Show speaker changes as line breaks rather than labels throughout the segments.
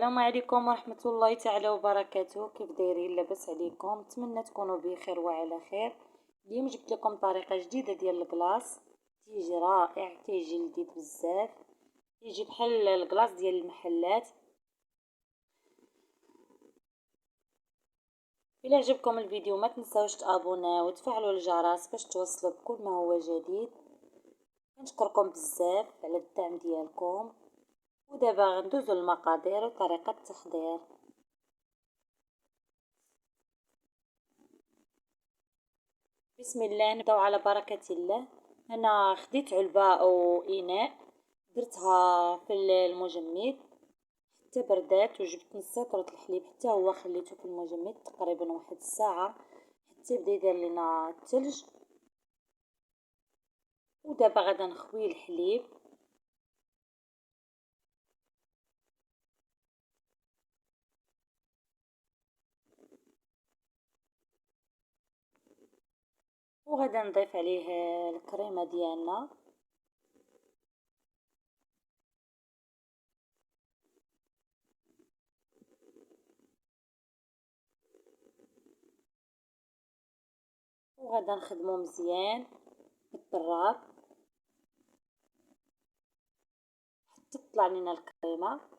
السلام عليكم ورحمة الله تعالى وبركاته. كيف دايرين؟ لاباس عليكم؟ نتمنى تكونوا بخير وعلى خير. اليوم جبت لكم طريقة جديدة ديال الكلاص، تيجي رائع، تيجي لذيذ بزاف، تيجي بحال الكلاص ديال المحلات. الى عجبكم الفيديو ما تنساوش تابوناو وتفعلوا الجرس باش توصلوا بكل ما هو جديد. كنشكركم بزاف على الدعم ديالكم. ودابا غندوزو المقادير وطريقة التحضير. بسم الله، نبداو على بركة الله. انا خديت علبة او اناء، درتها في المجمد حتى بردات، وجبت نص لتر الحليب حتى هو خليته في المجمد تقريبا واحد الساعة حتى بدا يدير لينا الثلج. ودابا غادا نخوي الحليب. وغادا نضيف عليه الكريمه ديالنا. وغادا نخدمو مزيان بالطراب حتى تطلع لنا الكريمه.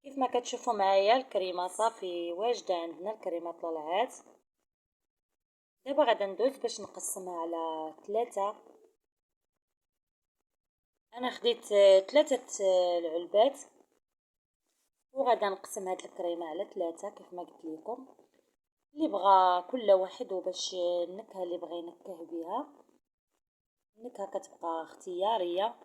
كيف ما كتشوفوا معايا الكريمه صافي واجده عندنا، الكريمه طلعت. دابا غادا ندوز باش نقسمها على 3. انا خديت 3 العلبات، وغادا نقسم هاد الكريمه على 3 كيف ما قلت لكم. اللي بغى كل واحد وباش النكهه اللي بغى ينكه بها، النكهه كتبقى اختياريه.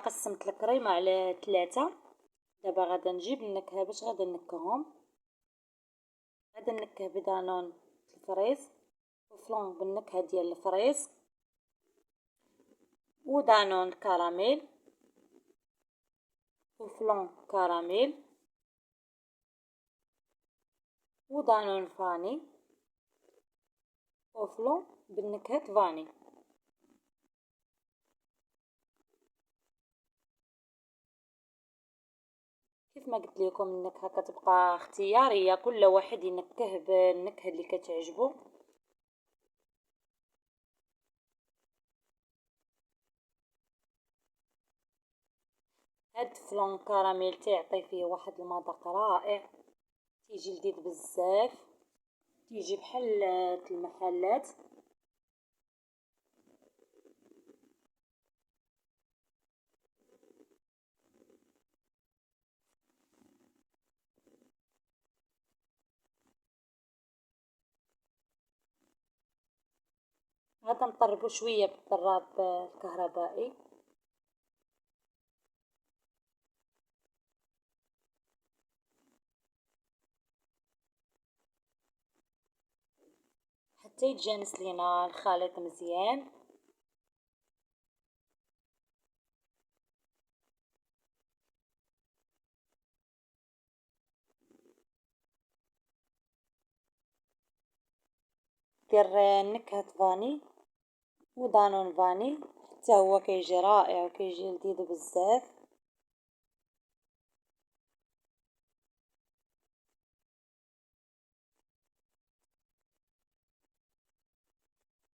قسمت الكريمه على 3. دابا غادا نجيب النكهه باش غادا نكههم. غادا نكه بدانون الفريز، وفلون بالنكهه ديال الفريز، ودانون كراميل، وفلون كراميل، ودانون فاني، وفلون بالنكهه فاني. كيف ما قلت لكم النكهه كتبقى اختياريه، كل واحد ينكه بالنكهه اللي كتعجبه. هاد فلون كراميل تيعطي فيه واحد المذاق رائع، تيجي لذيذ بزاف، تيجي بحال المحلات. غادا نطربو شويه بالطراب الكهربائي. حتى يتجانس لينا الخليط مزيان. دير نكهه فاني ودانون فاني حتى هو كيجي رائع وكيجي لذيذ بزاف.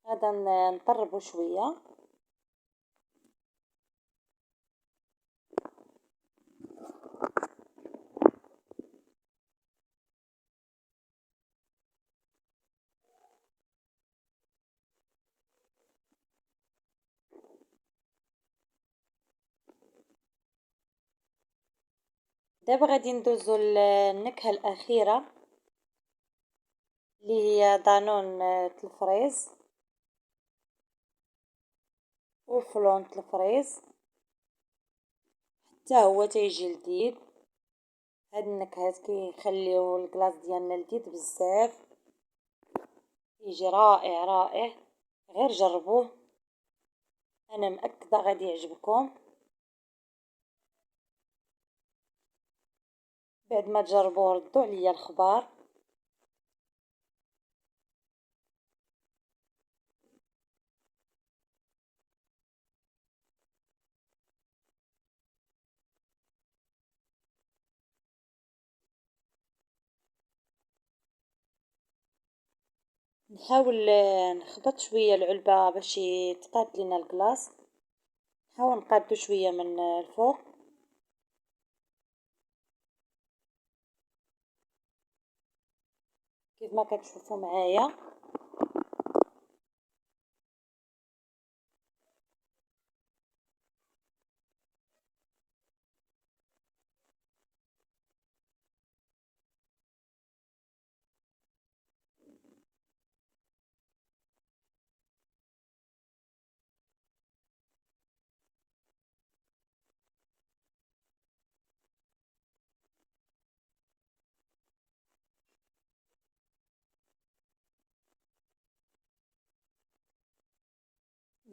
غادا نطربو شويه. دابا غادي ندوزو للنكهه الاخيره اللي هي دانون الفريز وفلون الفريز حتى هو تيجي لذيذ. هاد النكهات كيخليو الكلاص ديالنا لذيذ بزاف، يجي رائع رائع. غير جربوه، انا مأكدة غادي يعجبكم. بعد ما تجربوه ردوا عليا الخبار. نحاول نخبط شويه العلبه باش يتقاد لنا الكلاص. نحاول نقادو شويه من الفوق. كيف ما كتشوفوا معايا.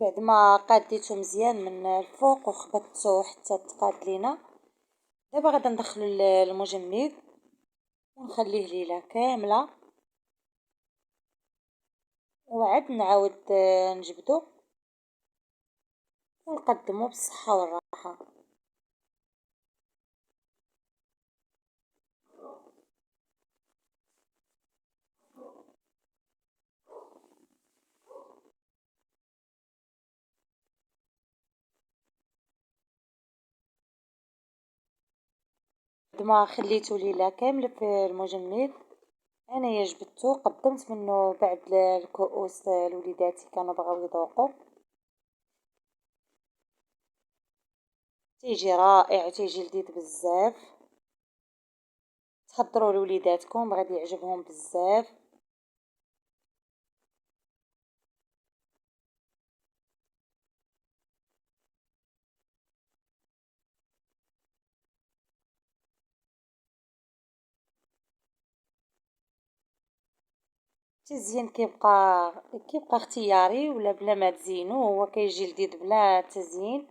بعد ما قاديته مزيان من الفوق وخبطته حتى تقاد لينا، دابا غادا ندخلو المجمد ونخليه ليله كامله، وعاد نعاود نجبدو ونقدمو بالصحه والراحه. بعد ما خليته ليله كامله في المجمد، انايا جبدته قدمت منه بعد الكؤوس لوليداتي كانوا بغاو يذوقوا. تيجي رائع وتيجي لذيذ بزاف. تحضروا لوليداتكم غادي يعجبهم بزاف. التزيين كيبقى اختياري، ولا بلا ما تزينوه هو كيجي لذيذ بلا تزيين.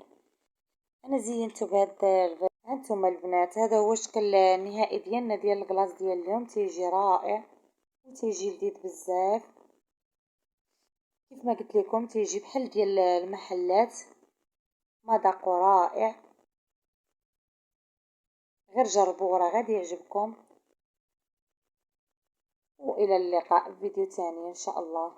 انا زينته بهذا هانتوما البنات، هذا هو الشكل النهائي ديالنا ديال الكلاص ديال اليوم. تيجي رائع وتيجي لذيذ بزاف. كيف ما قلت لكم تيجي بحال ديال المحلات، مذاقه رائع. غير جربوه راه غادي يعجبكم. والى اللقاء في فيديو تاني ان شاء الله.